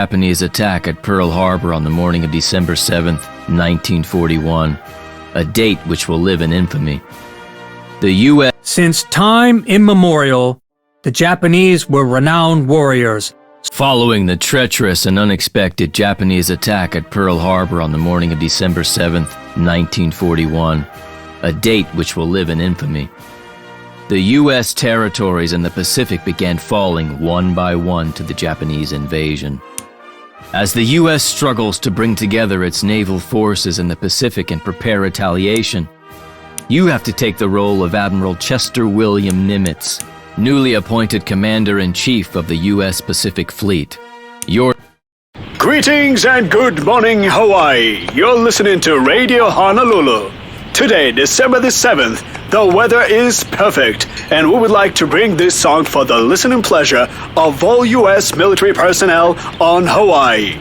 Japanese attack at Pearl Harbor on the morning of December 7th, 1941, a date which will live in infamy. The U.S. Since time immemorial, the Japanese were renowned warriors. Following the treacherous and unexpected Japanese attack at Pearl Harbor on the morning of December 7th, 1941, a date which will live in infamy. The U.S. territories in the Pacific began falling one by one to the Japanese invasion. As the U.S. struggles to bring together its naval forces in the Pacific and prepare retaliation, you have to take the role of Admiral Chester William Nimitz, newly appointed Commander-in-Chief of the U.S. Pacific Fleet. Greetings and good morning, Hawaii. You're listening to Radio Honolulu. Today, December the 7th, the weather is perfect, and we would like to bring this song for the listening pleasure of all U.S. military personnel on Hawaii.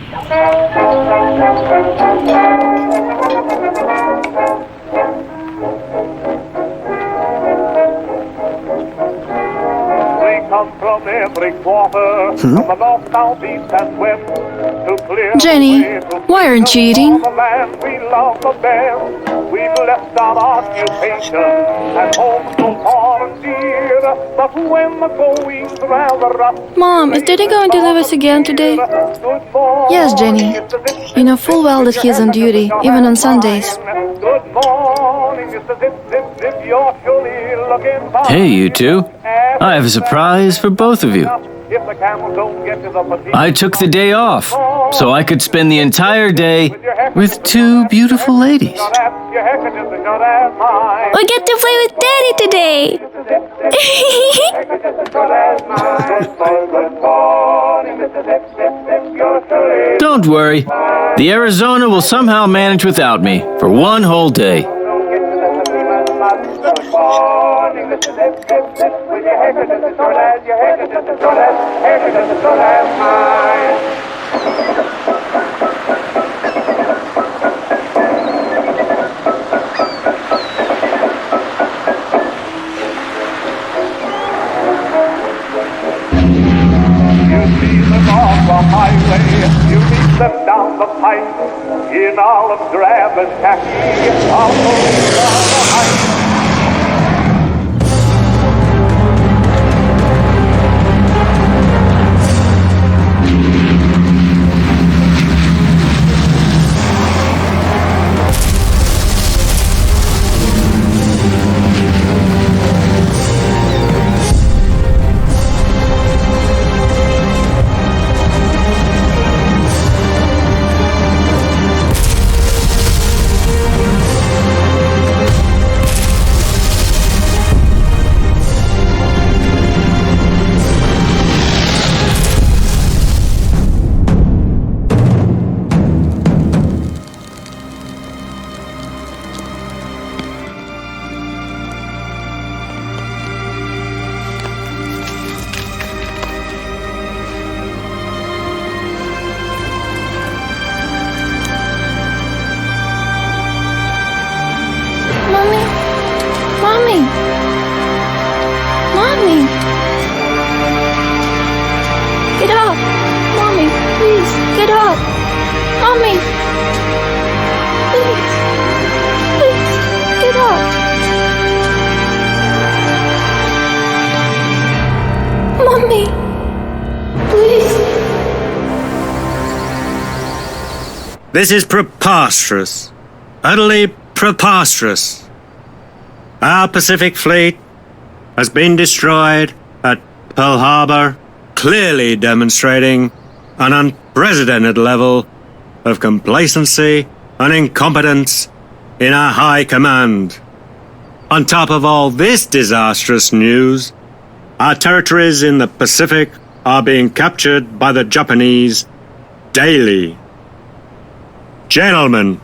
Come from every quarter, from the north, south, east, and west, to clear Jenny, why aren't you eating? the land we love the best. We've left our occupation and home so far and dear, but when the going's rather rough, Mom, is Daddy going to leave us again today? good morning. Yes, Jenny. You know full well that he's on duty, even on Sundays. Good morning, Mr. Zip, zip, zip, you're surely looking fine. Hey, you two. I have a surprise for both of you. If the camels don't get to the fatigue, I took the day off so I could spend the entire day with two beautiful ladies. your heck is just as good as mine. We get to play with Daddy today! Don't worry. The Arizona will somehow manage without me for one whole day. You meet them down the pipe in olive drab and khaki. I'll go down the heights. Mommy! Mommy! Get up! Mommy, please, get up! Mommy! Please! Please, get up! Mommy! Please! This is preposterous. Utterly preposterous. Our Pacific Fleet has been destroyed at Pearl Harbor, clearly demonstrating an unprecedented level of complacency and incompetence in our high command. On top of all this disastrous news, our territories in the Pacific are being captured by the Japanese daily. Gentlemen,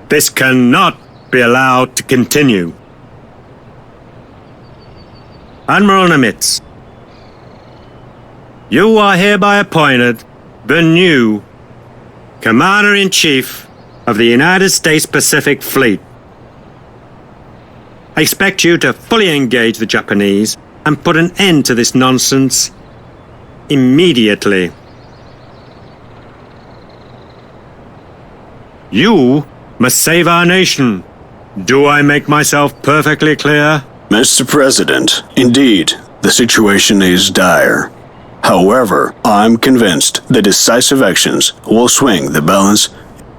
this cannot be allowed to continue. Admiral Nimitz, you are hereby appointed the new Commander-in-Chief of the United States Pacific Fleet. I expect you to fully engage the Japanese and put an end to this nonsense immediately. You must save our nation. Do I make myself perfectly clear? Mr. President, indeed, the situation is dire. However, I'm convinced that decisive actions will swing the balance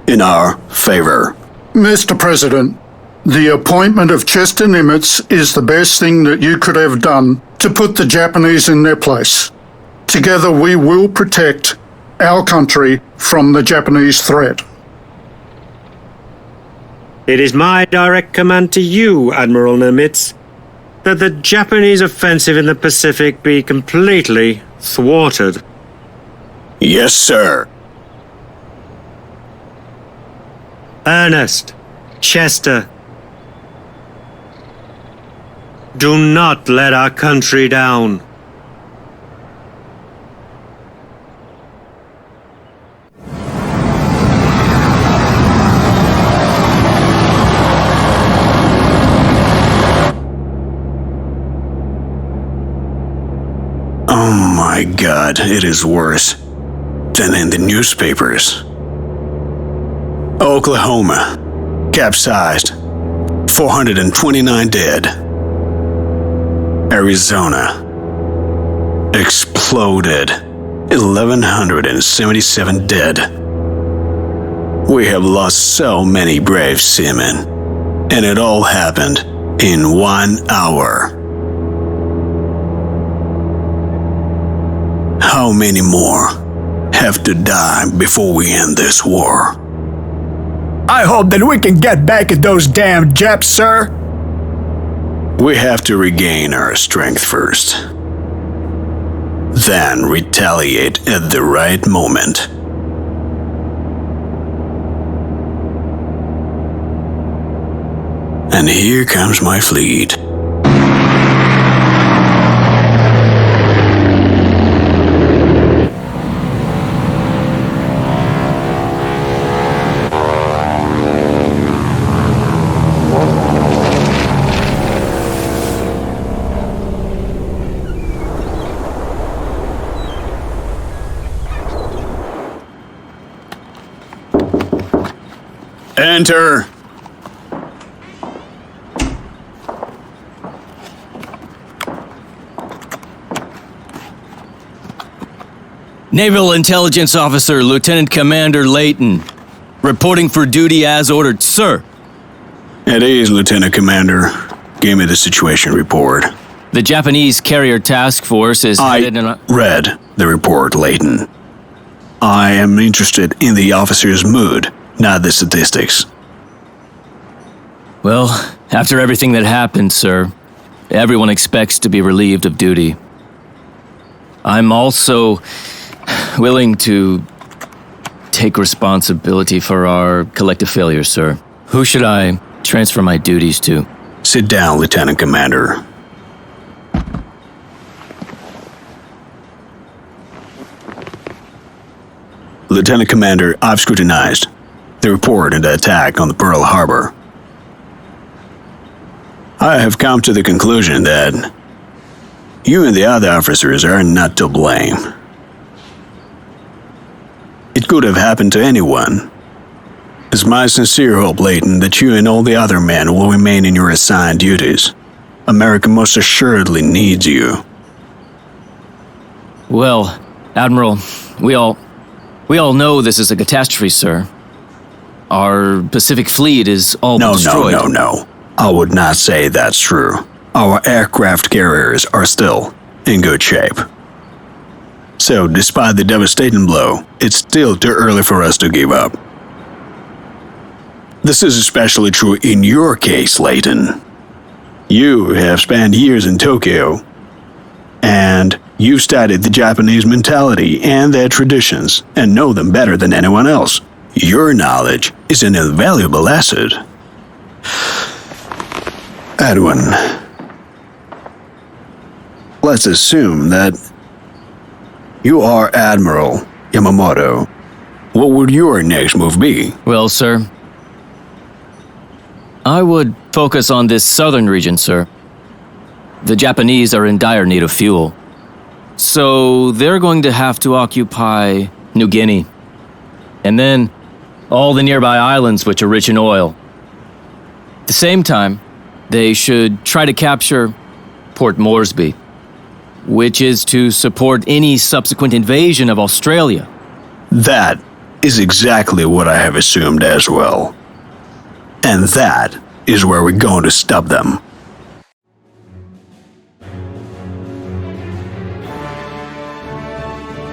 in our favor. Mr. President, the appointment of Chester Nimitz is the best thing that you could have done to put the Japanese in their place. Together we will protect our country from the Japanese threat. It is my direct command to you, Admiral Nimitz, that the Japanese offensive in the Pacific be completely thwarted. Yes, sir. Ernest, Chester, do not let our country down. Oh my God, it is worse than in the newspapers. Oklahoma, capsized, 429 dead. Arizona, exploded, 1,177 dead. We have lost so many brave seamen, and it all happened in 1 hour. How many more have to die before we end this war? I hope that we can get back at those damn Japs, sir. We have to regain our strength first, then retaliate at the right moment. And here comes my fleet. Enter. Naval Intelligence Officer Lieutenant Commander Layton, reporting for duty as ordered, sir. At ease, Lieutenant Commander. Give me the situation report. The Japanese carrier task force is headed in a... read the report, Layton. I am interested in the officer's mood, not the statistics. Well, after everything that happened, sir, everyone expects to be relieved of duty. I'm also willing to take responsibility for our collective failure, sir. Who should I transfer my duties to? Sit down, Lieutenant Commander. Lieutenant Commander, I've scrutinized the report and the attack on the Pearl Harbor. I have come to the conclusion that you and the other officers are not to blame. It could have happened to anyone. It's my sincere hope, Layton, that you and all the other men will remain in your assigned duties. America most assuredly needs you. Well, Admiral, we all know this is a catastrophe, sir. Our Pacific Fleet is all but destroyed. No. I would not say that's true. Our aircraft carriers are still in good shape. So, despite the devastating blow, it's still too early for us to give up. This is especially true in your case, Layton. You have spent years in Tokyo, and you've studied the Japanese mentality and their traditions, and know them better than anyone else. Your knowledge is an invaluable asset. Edwin, let's assume that you are Admiral Yamamoto. What would your next move be? Well, sir, I would focus on this southern region, sir. The Japanese are in dire need of fuel. So they're going to have to occupy New Guinea. And then all the nearby islands which are rich in oil. At the same time, they should try to capture Port Moresby, which is to support any subsequent invasion of Australia. That is exactly what I have assumed as well. And that is where we're going to stop them.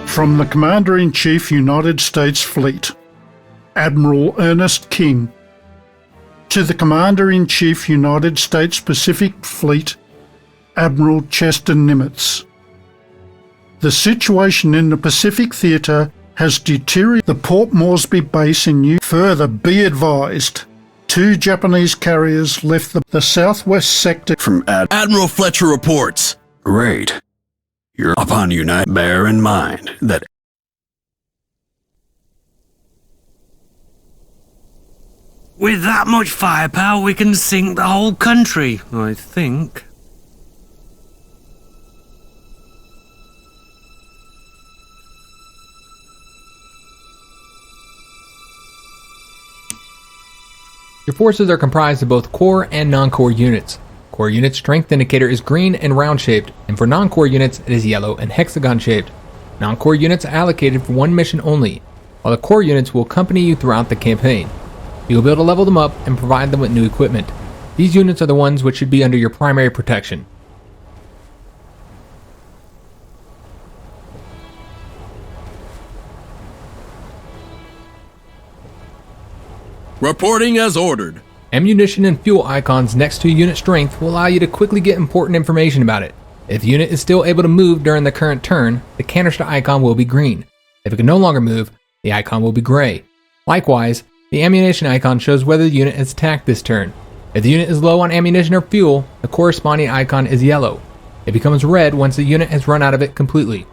From the Commander-in-Chief, United States Fleet, Admiral Ernest King, to the Commander-in-Chief, United States Pacific Fleet, Admiral Chester Nimitz. The situation in the Pacific Theatre has deteriorated. The Port Moresby base in New. Further, be advised, 2 Japanese carriers left the southwest sector. From Admiral Fletcher reports. Great. You're upon Unite. Bear in mind that With that much firepower, we can sink the whole country, I think. Your forces are comprised of both core and non-core units. Core unit strength indicator is green and round-shaped, and for non-core units it is yellow and hexagon-shaped. Non-core units are allocated for one mission only, while the core units will accompany you throughout the campaign. You will be able to level them up and provide them with new equipment. These units are the ones which should be under your primary protection. Reporting as ordered. Ammunition and fuel icons next to unit strength will allow you to quickly get important information about it. If the unit is still able to move during the current turn, the canister icon will be green. If it can no longer move, the icon will be gray. Likewise, the ammunition icon shows whether the unit has attacked this turn. If the unit is low on ammunition or fuel, the corresponding icon is yellow. It becomes red once the unit has run out of it completely.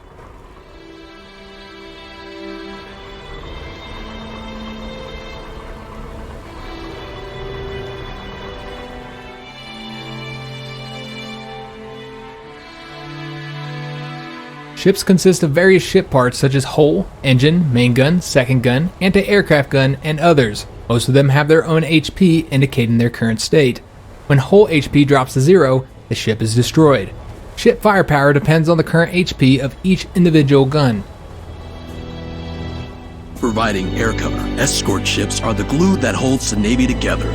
Ships consist of various ship parts such as hull, engine, main gun, second gun, anti-aircraft gun, and others. Most of them have their own HP indicating their current state. When hull HP drops to 0, the ship is destroyed. Ship firepower depends on the current HP of each individual gun. Providing air cover, escort ships are the glue that holds the Navy together.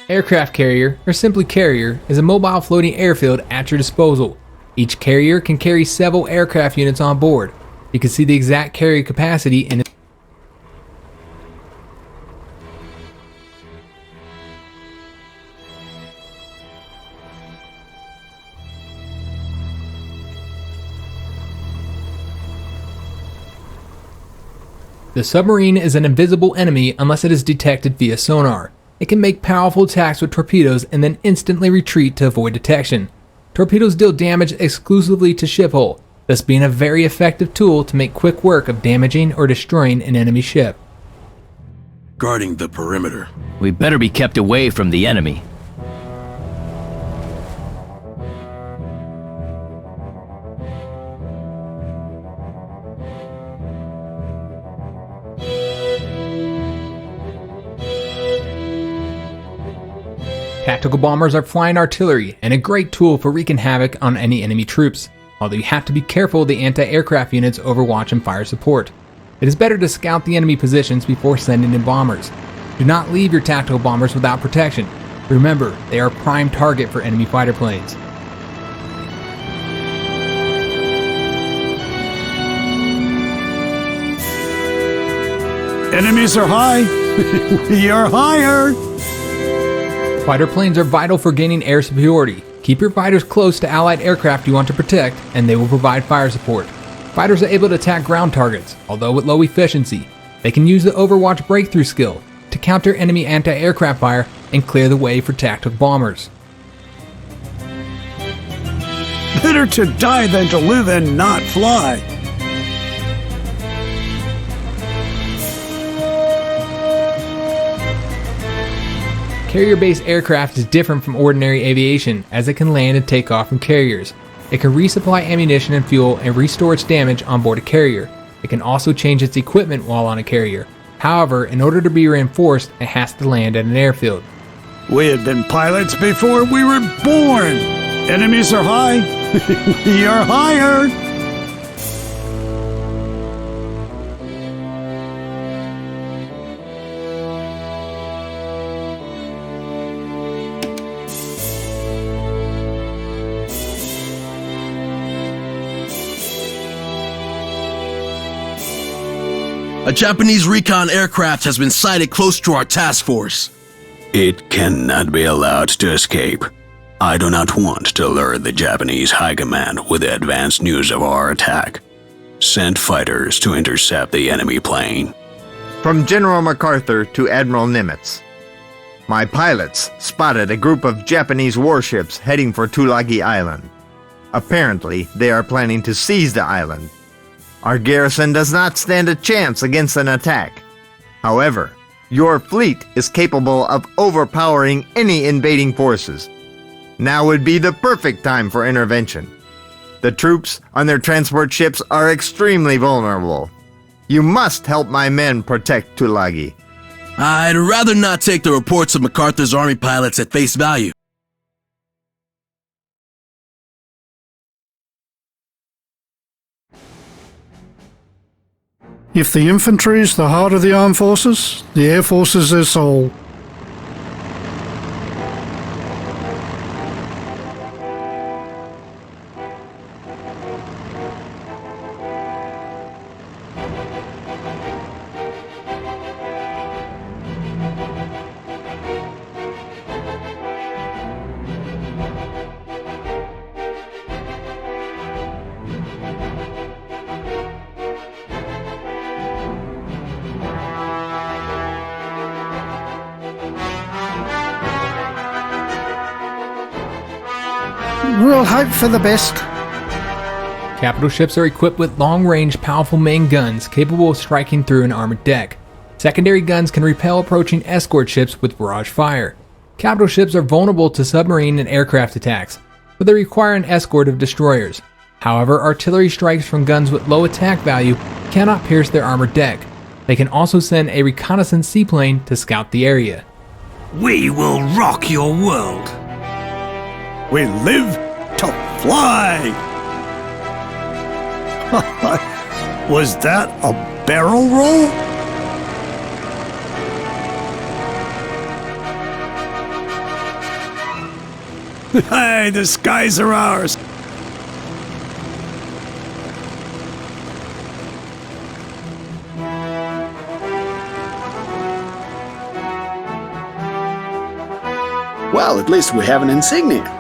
Aircraft carrier, or simply carrier, is a mobile floating airfield at your disposal. Each carrier can carry several aircraft units on board. You can see the exact carrier capacity in The submarine is an invisible enemy unless it is detected via sonar. It can make powerful attacks with torpedoes and then instantly retreat to avoid detection. Torpedoes deal damage exclusively to ship hull, thus being a very effective tool to make quick work of damaging or destroying an enemy ship. Guarding the perimeter. We better be kept away from the enemy. Tactical bombers are flying artillery and a great tool for wreaking havoc on any enemy troops, although you have to be careful of the anti-aircraft units Overwatch and fire support. It is better to scout the enemy positions before sending in bombers. Do not leave your tactical bombers without protection. Remember, they are a prime target for enemy fighter planes. Enemies are high. We are higher. Fighter planes are vital for gaining air superiority. Keep your fighters close to allied aircraft you want to protect, and they will provide fire support. Fighters are able to attack ground targets, although with low efficiency. They can use the Overwatch breakthrough skill to counter enemy anti-aircraft fire and clear the way for tactical bombers. Better to die than to live and not fly. Carrier-based aircraft is different from ordinary aviation, as it can land and take off from carriers. It can resupply ammunition and fuel and restore its damage on board a carrier. It can also change its equipment while on a carrier. However, in order to be reinforced, it has to land at an airfield. We had been pilots before we were born. Enemies are high. We are higher. A Japanese recon aircraft has been sighted close to our task force. It cannot be allowed to escape. I do not want to alert the Japanese High Command with the advance news of our attack. Send fighters to intercept the enemy plane. From General MacArthur to Admiral Nimitz. My pilots spotted a group of Japanese warships heading for Tulagi Island. Apparently, they are planning to seize the island. Our garrison does not stand a chance against an attack. However, your fleet is capable of overpowering any invading forces. Now would be the perfect time for intervention. The troops on their transport ships are extremely vulnerable. You must help my men protect Tulagi. I'd rather not take the reports of MacArthur's army pilots at face value. If the infantry is the heart of the armed forces, the air force is their soul. We'll hope for the best. Capital ships are equipped with long-range, powerful main guns capable of striking through an armored deck. Secondary guns can repel approaching escort ships with barrage fire. Capital ships are vulnerable to submarine and aircraft attacks, but they require an escort of destroyers. However, artillery strikes from guns with low attack value cannot pierce their armored deck. They can also send a reconnaissance seaplane to scout the area. We will rock your world. We live to fly. Was that a barrel roll? Hey, the skies are ours. Well, at least we have an insignia.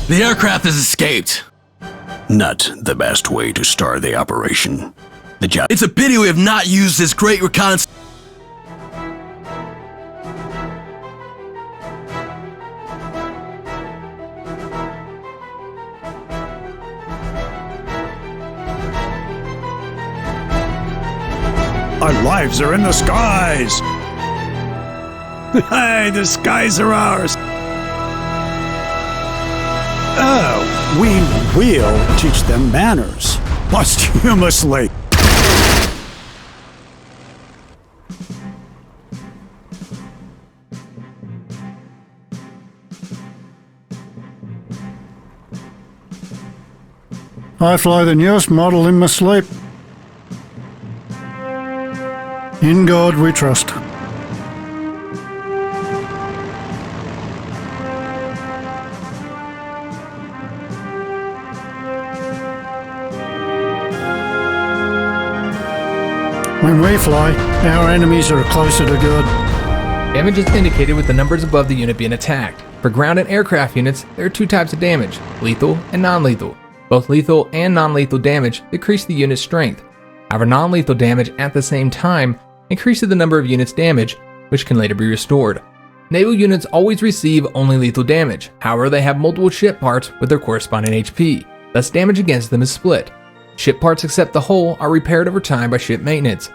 The aircraft has escaped. Not the best way to start the operation. It's a pity we have not used this great reconnaissance. Our lives are in the skies. Hey, the skies are ours. Oh, we will teach them manners. Posthumously. I fly the newest model in my sleep. In God we trust. When we fly, our enemies are closer to God. Damage is indicated with the numbers above the unit being attacked. For ground and aircraft units, there are two types of damage, lethal and non-lethal. Both lethal and non-lethal damage decrease the unit's strength. However, non-lethal damage at the same time increases the number of units damaged, which can later be restored. Naval units always receive only lethal damage, however they have multiple ship parts with their corresponding HP, thus damage against them is split. Ship parts except the hull are repaired over time by ship maintenance.